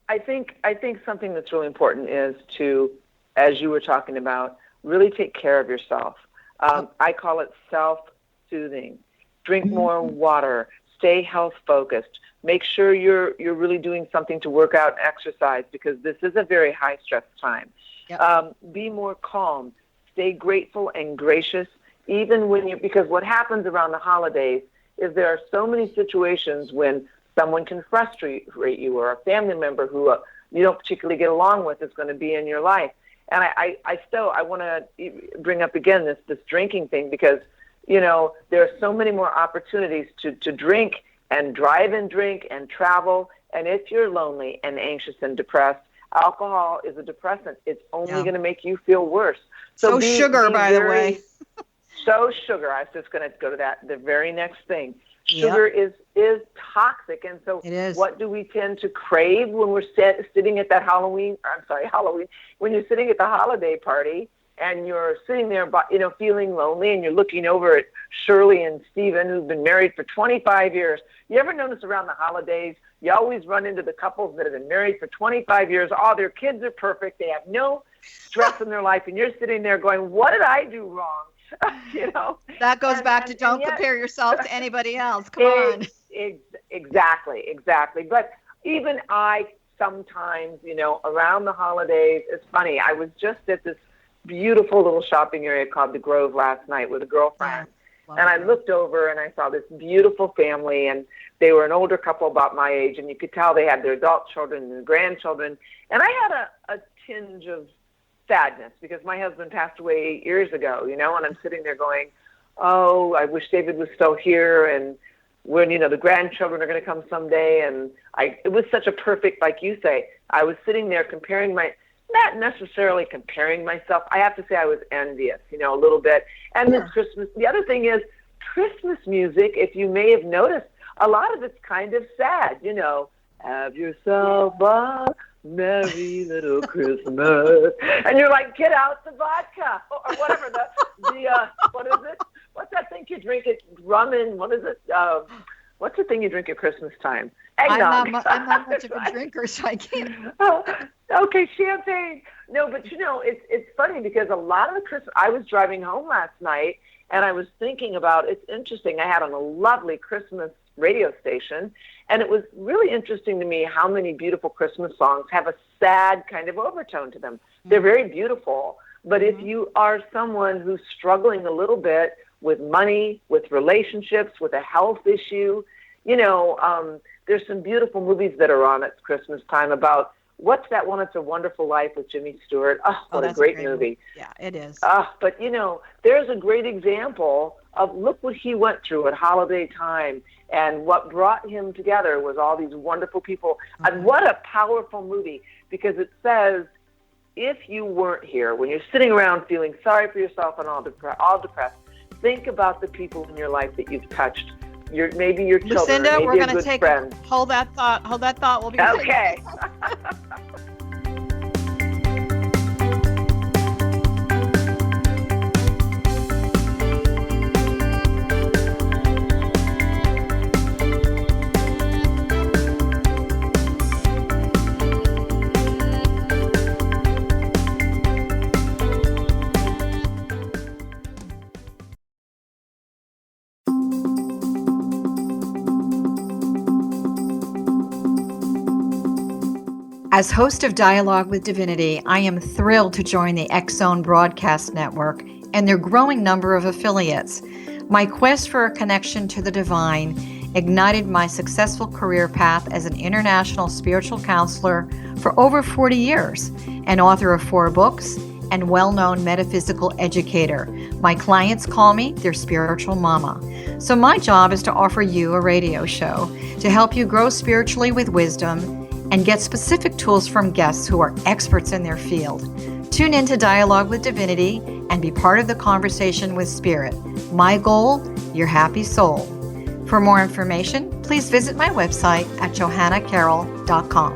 I think something that's really important is to, as you were talking about, really take care of yourself. I call it self-soothing. Drink more water. Stay health-focused. Make sure you're really doing something to work out and exercise, because this is a very high-stress time. Yep. Be more calm. Stay grateful and gracious, even when because what happens around the holidays is there are so many situations when someone can frustrate you, or a family member who you don't particularly get along with is going to be in your life. And I want to bring up again this drinking thing, because, there are so many more opportunities to drink and drive and drink and travel. And if you're lonely and anxious and depressed, alcohol is a depressant. It's only going to make you feel worse. So sugar, by the way. So sugar. I was just going to go to that, the very next thing. Sugar is toxic, and so what do we tend to crave when we're sitting at that Halloween, when you're sitting at the holiday party and you're sitting there, feeling lonely, and you're looking over at Shirley and Stephen, who've been married for 25 years. You ever notice around the holidays, you always run into the couples that have been married for 25 years. Oh, their kids are perfect. They have no stress in their life, and you're sitting there going, what did I do wrong? That goes back to don't compare yourself to anybody else. Come on. Exactly. But even I sometimes, around the holidays, it's funny. I was just at this beautiful little shopping area called the Grove last night with a girlfriend. And I looked over and I saw this beautiful family, and they were an older couple about my age, and you could tell they had their adult children and their grandchildren. And I had a tinge of sadness, because my husband passed away 8 years ago, and I'm sitting there going, oh, I wish David was still here, and when, the grandchildren are going to come someday. And it was such a perfect, like you say, I was sitting there not necessarily comparing myself. I have to say I was envious, a little bit. And this Christmas, the other thing is Christmas music, if you may have noticed, a lot of it's kind of sad, have yourself a merry little Christmas. And you're like, get out the vodka, or whatever, what is it? What's that thing you drink at rum and, what is it? What's the thing you drink at Christmas time? Eggnog. I'm not much of a drinker, so I can't. Okay, champagne. No, but it's funny, because a lot of the Christmas, I was driving home last night, and I was thinking about, it's interesting, I had on a lovely Christmas radio station, and it was really interesting to me how many beautiful Christmas songs have a sad kind of overtone to them. They're very beautiful, but if you are someone who's struggling a little bit with money, with relationships, with a health issue, there's some beautiful movies that are on at Christmas time about, what's that one, It's a Wonderful Life with Jimmy Stewart. Oh, what a great movie. Yeah, it is. But, there's a great example of, look what he went through at holiday time, and what brought him together was all these wonderful people. And what a powerful movie, because it says, if you weren't here, when you're sitting around feeling sorry for yourself and all depressed, think about the people in your life that you've touched. Maybe your children, Lucinda, maybe we're going to take friend. Hold that thought. We'll be okay. As host of Dialogue with Divinity, I am thrilled to join the X-Zone Broadcast Network and their growing number of affiliates. My quest for a connection to the divine ignited my successful career path as an international spiritual counselor for over 40 years, an author of 4 books, and well-known metaphysical educator. My clients call me their spiritual mama. So my job is to offer you a radio show to help you grow spiritually with wisdom and get specific tools from guests who are experts in their field. Tune in to Dialogue with Divinity and be part of the conversation with Spirit. My goal, your happy soul. For more information, please visit my website at johannacarroll.com.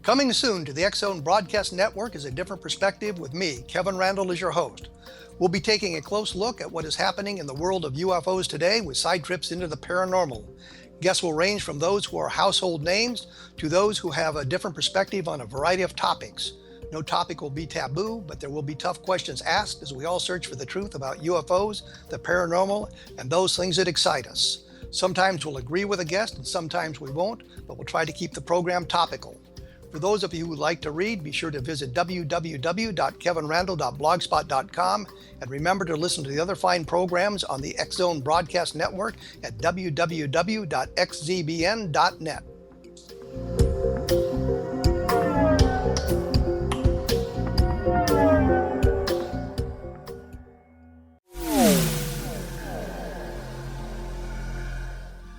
Coming soon to the X-Zone Broadcast Network is A Different Perspective with me, Kevin Randall, as your host. We'll be taking a close look at what is happening in the world of UFOs today with side trips into the paranormal. Guests will range from those who are household names to those who have a different perspective on a variety of topics. No topic will be taboo, but there will be tough questions asked as we all search for the truth about UFOs, the paranormal, and those things that excite us. Sometimes we'll agree with a guest and sometimes we won't, but we'll try to keep the program topical. For those of you who like to read, be sure to visit www.kevinrandall.blogspot.com and remember to listen to the other fine programs on the X-Zone Broadcast Network at www.xzbn.net.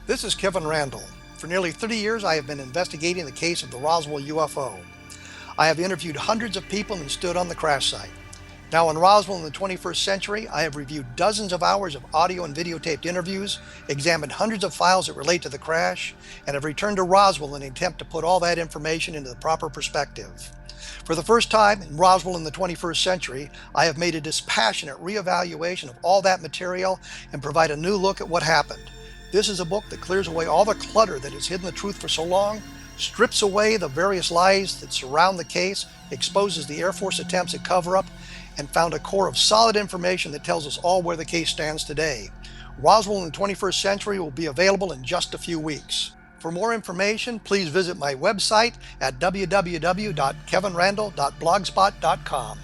This is Kevin Randall. For nearly 30 years, I have been investigating the case of the Roswell UFO. I have interviewed hundreds of people and stood on the crash site. Now in Roswell in the 21st century, I have reviewed dozens of hours of audio and videotaped interviews, examined hundreds of files that relate to the crash, and have returned to Roswell in an attempt to put all that information into the proper perspective. For the first time in Roswell in the 21st century, I have made a dispassionate reevaluation of all that material and provide a new look at what happened. This is a book that clears away all the clutter that has hidden the truth for so long, strips away the various lies that surround the case, exposes the Air Force attempts at cover-up, and found a core of solid information that tells us all where the case stands today. Roswell in the 21st century will be available in just a few weeks. For more information, please visit my website at www.kevinrandall.blogspot.com.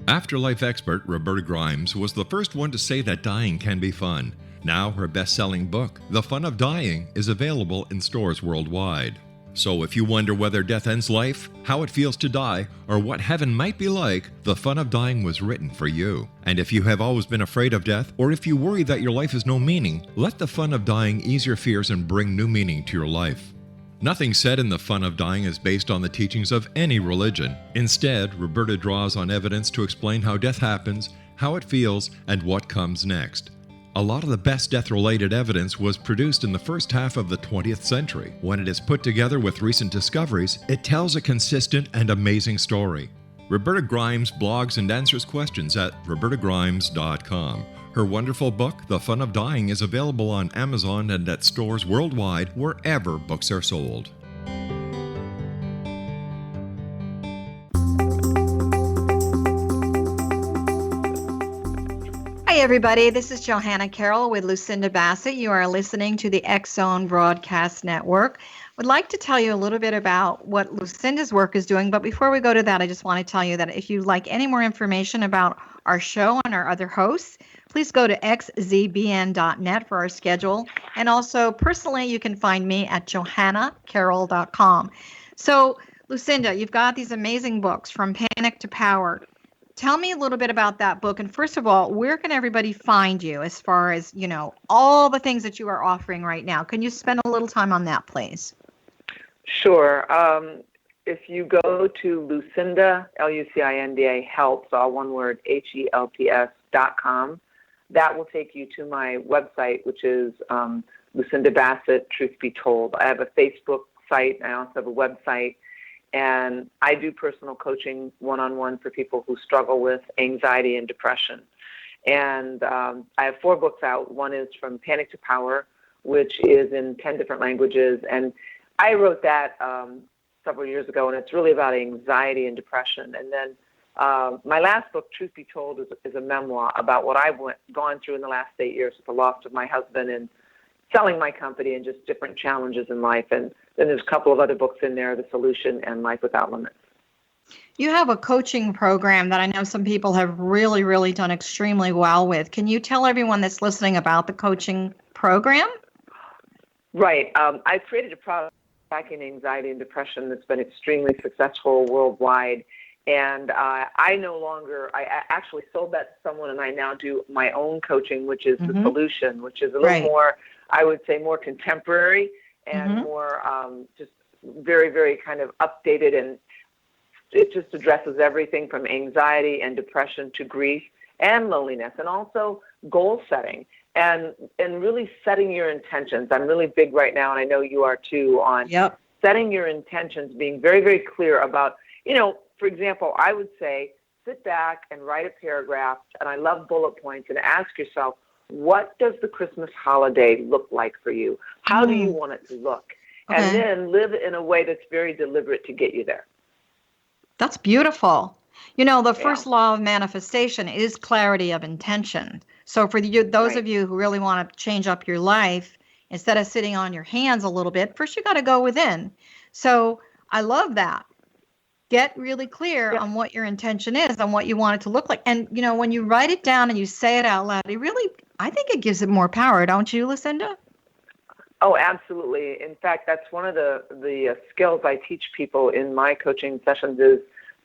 Afterlife expert Roberta Grimes was the first one to say that dying can be fun. Now her best-selling book, The Fun of Dying, is available in stores worldwide. So if you wonder whether death ends life, how it feels to die, or what heaven might be like, The Fun of Dying was written for you. And if you have always been afraid of death, or if you worry that your life has no meaning, let The Fun of Dying ease your fears and bring new meaning to your life. Nothing said in The Fun of Dying is based on the teachings of any religion. Instead, Roberta draws on evidence to explain how death happens, how it feels, and what comes next. A lot of the best death-related evidence was produced in the first half of the 20th century. When it is put together with recent discoveries, it tells a consistent and amazing story. Roberta Grimes blogs and answers questions at robertagrimes.com. Her wonderful book, The Fun of Dying, is available on Amazon and at stores worldwide wherever books are sold. Hi, everybody. This is Johanna Carroll with Lucinda Bassett. You are listening to the X-Zone Broadcast Network. Would like to tell you a little bit about what Lucinda's work is doing, but before we go to that, I just want to tell you that if you'd like any more information about our show and our other hosts, please go to xzbn.net for our schedule. And also, personally, you can find me at johannacarroll.com. So, Lucinda, you've got these amazing books, From Panic to Power. Tell me a little bit about that book. And first of all, where can everybody find you as far as, you know, all the things that you are offering right now? Can you spend a little time on that, please? Sure. If you go to Lucinda, Lucinda, helps, all one word, HELPS.com, that will take you to my website, which is Lucinda Bassett, Truth Be Told. I have a Facebook site. I also have a website. And I do personal coaching one-on-one for people who struggle with anxiety and depression. And I have 4 books out. One is From Panic to Power, which is in 10 different languages. And I wrote that several years ago, and it's really about anxiety and depression. And then my last book, Truth Be Told, is a memoir about what I've gone through in the last 8 years with the loss of my husband and selling my company and just different challenges in life. And then there's a couple of other books in there, The Solution and Life Without Limits. You have a coaching program that I know some people have really, really done extremely well with. Can you tell everyone that's listening about the coaching program? Right. I created a product tracking anxiety and depression that's been extremely successful worldwide. And I actually sold that to someone, and I now do my own coaching, which is The Solution, which is a little more, I would say, more contemporary and more just very, very kind of updated, and it just addresses everything from anxiety and depression to grief and loneliness, and also goal setting and really setting your intentions. I'm really big right now, and I know you are too, on setting your intentions, being very, very clear about, for example, I would say sit back and write a paragraph, and I love bullet points, and ask yourself, what does the Christmas holiday look like for you? How do you want it to look? Okay. And then live in a way that's very deliberate to get you there. That's beautiful. The first law of manifestation is clarity of intention. So for those of you who really want to change up your life, instead of sitting on your hands a little bit, first you got to go within. So I love that. Get really clear on what your intention is and what you want it to look like. And, when you write it down and you say it out loud, I think it gives it more power, don't you, Lucinda? Oh, absolutely. In fact, that's one of the skills I teach people in my coaching sessions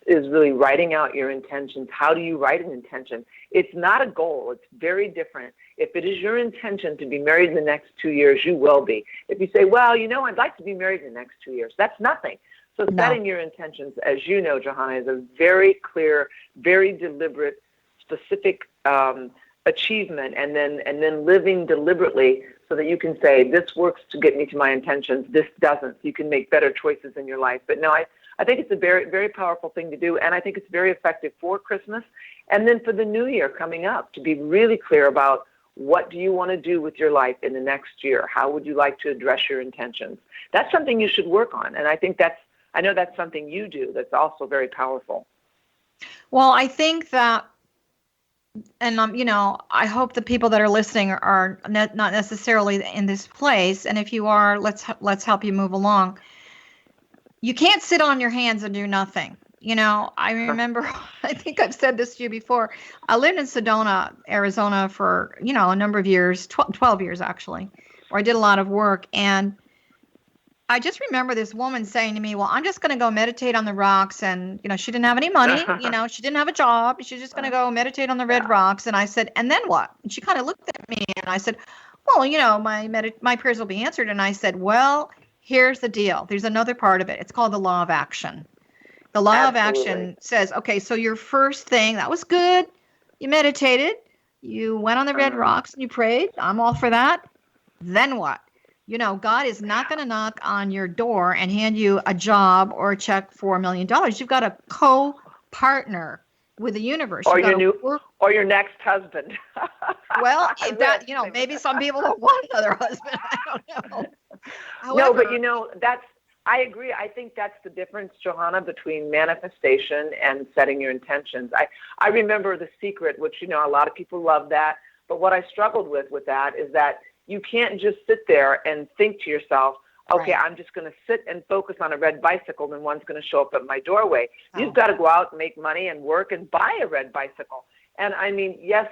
is really writing out your intentions. How do you write an intention? It's not a goal. It's very different. If it is your intention to be married in the next 2 years, you will be. If you say, well, I'd like to be married in the next 2 years, that's nothing. So setting your intentions, as you know, Johanna, is a very clear, very deliberate, specific achievement, and then living deliberately so that you can say, this works to get me to my intentions, this doesn't. You can make better choices in your life. But no, I think it's a very, very powerful thing to do, and I think it's very effective for Christmas and then for the new year coming up, to be really clear about what do you want to do with your life in the next year? How would you like to address your intentions? That's something you should work on, and I know that's something you do that's also very powerful. Well, I think that, and I hope the people that are listening are not necessarily in this place. And if you are, let's help you move along. You can't sit on your hands and do nothing. I remember, I think I've said this to you before. I lived in Sedona, Arizona for, a number of years, 12 years actually, where I did a lot of work. And I just remember this woman saying to me, well, I'm just going to go meditate on the rocks. And, she didn't have any money, she didn't have a job. She's just going to go meditate on the red rocks. And I said, and then what? And she kind of looked at me and I said, well, my prayers will be answered. And I said, well, here's the deal. There's another part of it. It's called the law of action. The law of action says, okay, so your first thing, that was good. You meditated. You went on the red rocks and you prayed. I'm all for that. Then what? God is not going to knock on your door and hand you a job or a check for $1 million. You've got to co-partner with the universe. Or your next husband. Well, maybe some people don't want another husband. I don't know. However, no, but I agree. I think that's the difference, Johanna, between manifestation and setting your intentions. I remember The Secret, which, a lot of people love that. But what I struggled with that is that you can't just sit there and think to yourself, okay, I'm just going to sit and focus on a red bicycle and one's going to show up at my doorway. You've got to go out and make money and work and buy a red bicycle. And I mean, yes,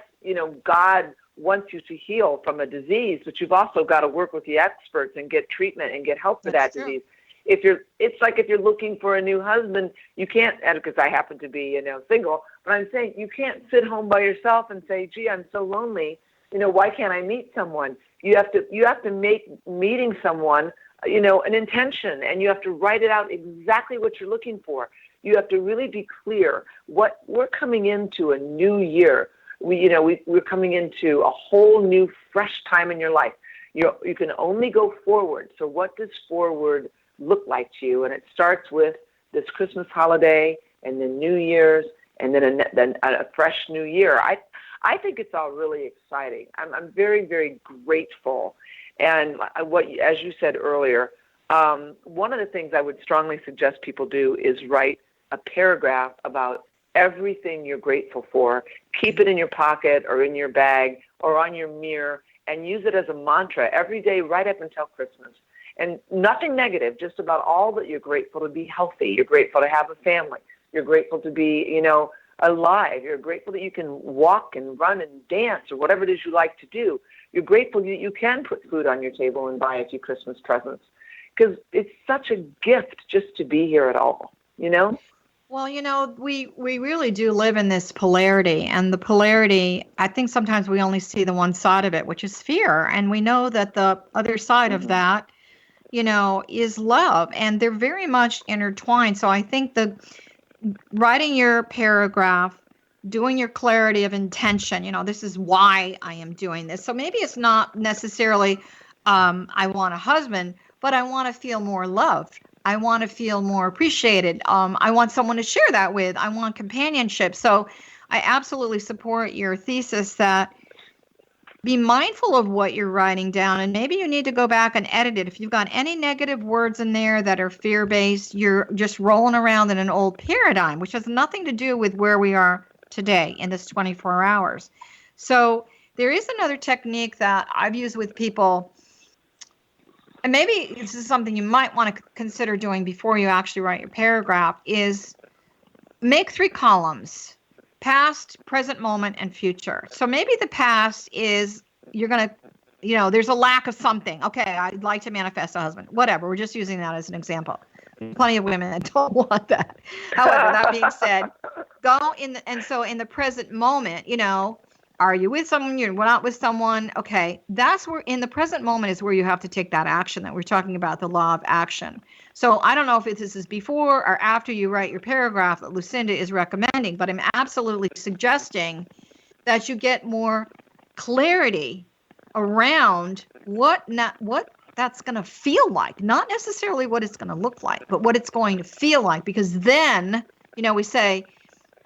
God wants you to heal from a disease, but you've also got to work with the experts and get treatment and get help for that disease. It's like if you're looking for a new husband, you can't, and because I happen to be, single, but I'm saying you can't sit home by yourself and say, gee, I'm so lonely. Why can't I meet someone? You have to make meeting someone, an intention, and you have to write it out exactly what you're looking for. You have to really be clear. We're coming into a new year. We're coming into a whole new, fresh time in your life. You can only go forward. So what does forward look like to you? And it starts with this Christmas holiday, and then New Year's, and then a fresh new year. I think it's all really exciting. I'm very, very grateful. And as you said earlier, one of the things I would strongly suggest people do is write a paragraph about everything you're grateful for. Keep it in your pocket or in your bag or on your mirror and use it as a mantra every day right up until Christmas. And nothing negative, just about all that you're grateful to be healthy. You're grateful to have a family. You're grateful to be, alive. You're grateful that you can walk and run and dance or whatever it is you like to do. You're grateful you can put food on your table and buy a few Christmas presents because it's such a gift just to be here at all, Well, we really do live in this polarity, and the polarity, I think sometimes we only see the one side of it, which is fear. And we know that the other side of that, is love, and they're very much intertwined. So I think the writing your paragraph, doing your clarity of intention, this is why I am doing this. So maybe it's not necessarily, I want a husband, but I want to feel more loved. I want to feel more appreciated. I want someone to share that with. I want companionship. So I absolutely support your thesis that be mindful of what you're writing down, and maybe you need to go back and edit it. If you've got any negative words in there that are fear-based, you're just rolling around in an old paradigm, which has nothing to do with where we are today in this 24 hours. So there is another technique that I've used with people, and maybe this is something you might want to consider doing before you actually write your paragraph, is make 3 columns: past, present moment, and future. So maybe the past is you're going to, there's a lack of something. Okay, I'd like to manifest a husband. Whatever. We're just using that as an example. Plenty of women that don't want that. However, that being said, so in the present moment, are you with someone? You're not with someone. Okay, that's where in the present moment is where you have to take that action that we're talking about, the law of action. So I don't know if this is before or after you write your paragraph that Lucinda is recommending, but I'm absolutely suggesting that you get more clarity around what that's going to feel like, not necessarily what it's going to look like, but what it's going to feel like. Because then, we say,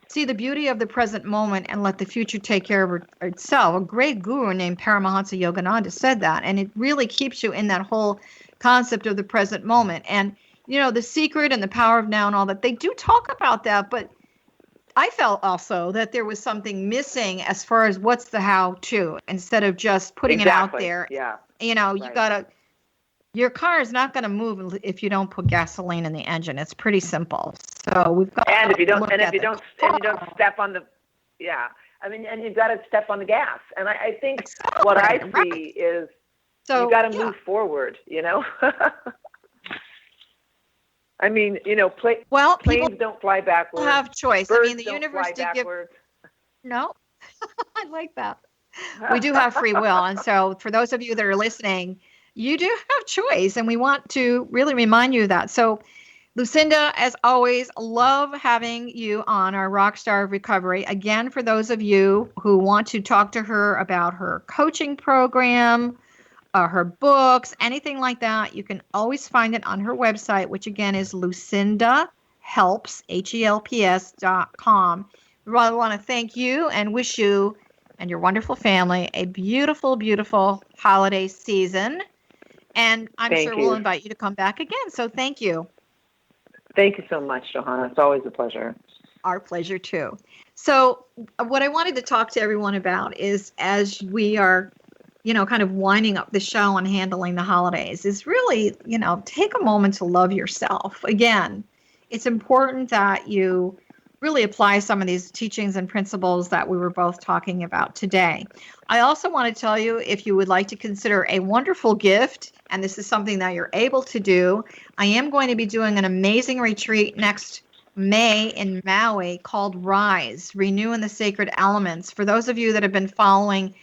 see the beauty of the present moment and let the future take care of itself. A great guru named Paramahansa Yogananda said that, and it really keeps you in that whole concept of the present moment. And, the secret and the power of now and all that, they do talk about that, but I felt also that there was something missing as far as what's the how-to, instead of just putting it out there. Yeah. You gotta, your car is not going to move if you don't put gasoline in the engine. It's pretty simple. So we've got. And if you don't step on the, and you've got to step on the gas. And I think what I see is you got to move forward. I mean, planes don't fly backwards. Have choice. Birds the don't universe fly backwards. No, I like that. We do have free will, and so for those of you that are listening, you do have choice, and we want to really remind you of that. So, Lucinda, as always, love having you on our Rockstar of Recovery. Again, for those of you who want to talk to her about her coaching program, her books, anything like that, you can always find it on her website, which again is LucindaHelps, HELPS.com. We really want to thank you and wish you and your wonderful family a beautiful, beautiful holiday season. And I'm sure we'll invite you to come back again. So thank you. Thank you so much, Johanna. It's always a pleasure. Our pleasure, too. So what I wanted to talk to everyone about is, as we are kind of winding up the show and handling the holidays, is really, take a moment to love yourself. Again, it's important that you really apply some of these teachings and principles that we were both talking about today. I also want to tell you, if you would like to consider a wonderful gift, and this is something that you're able to do, I am going to be doing an amazing retreat next May in Maui called Rise, Renew in the Sacred Elements. For those of you that have been following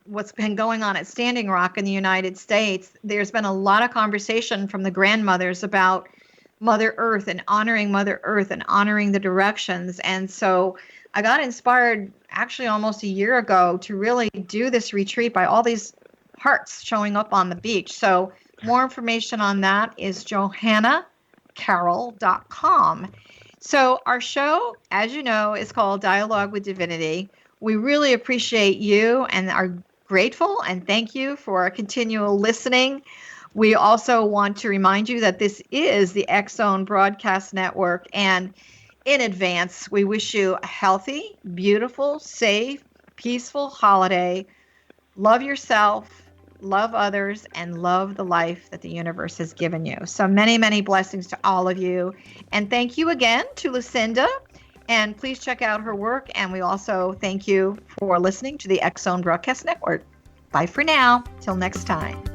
what's been going on at Standing Rock in the United States, there's been a lot of conversation from the grandmothers about Mother Earth and honoring Mother Earth and honoring the directions. And so I got inspired actually almost a year ago to really do this retreat by all these hearts showing up on the beach. So more information on that is johannacarroll.com. So our show, as you know, is called Dialogue with Divinity. We really appreciate you and are grateful and thank you for continual listening. We also want to remind you that this is the X-Zone Broadcast Network, and in advance, we wish you a healthy, beautiful, safe, peaceful holiday. Love yourself, love others, and love the life that the universe has given you. So many, many blessings to all of you. And thank you again to Lucinda. And please check out her work. And we also thank you for listening to the X-Zone Broadcast Network. Bye for now. Till next time.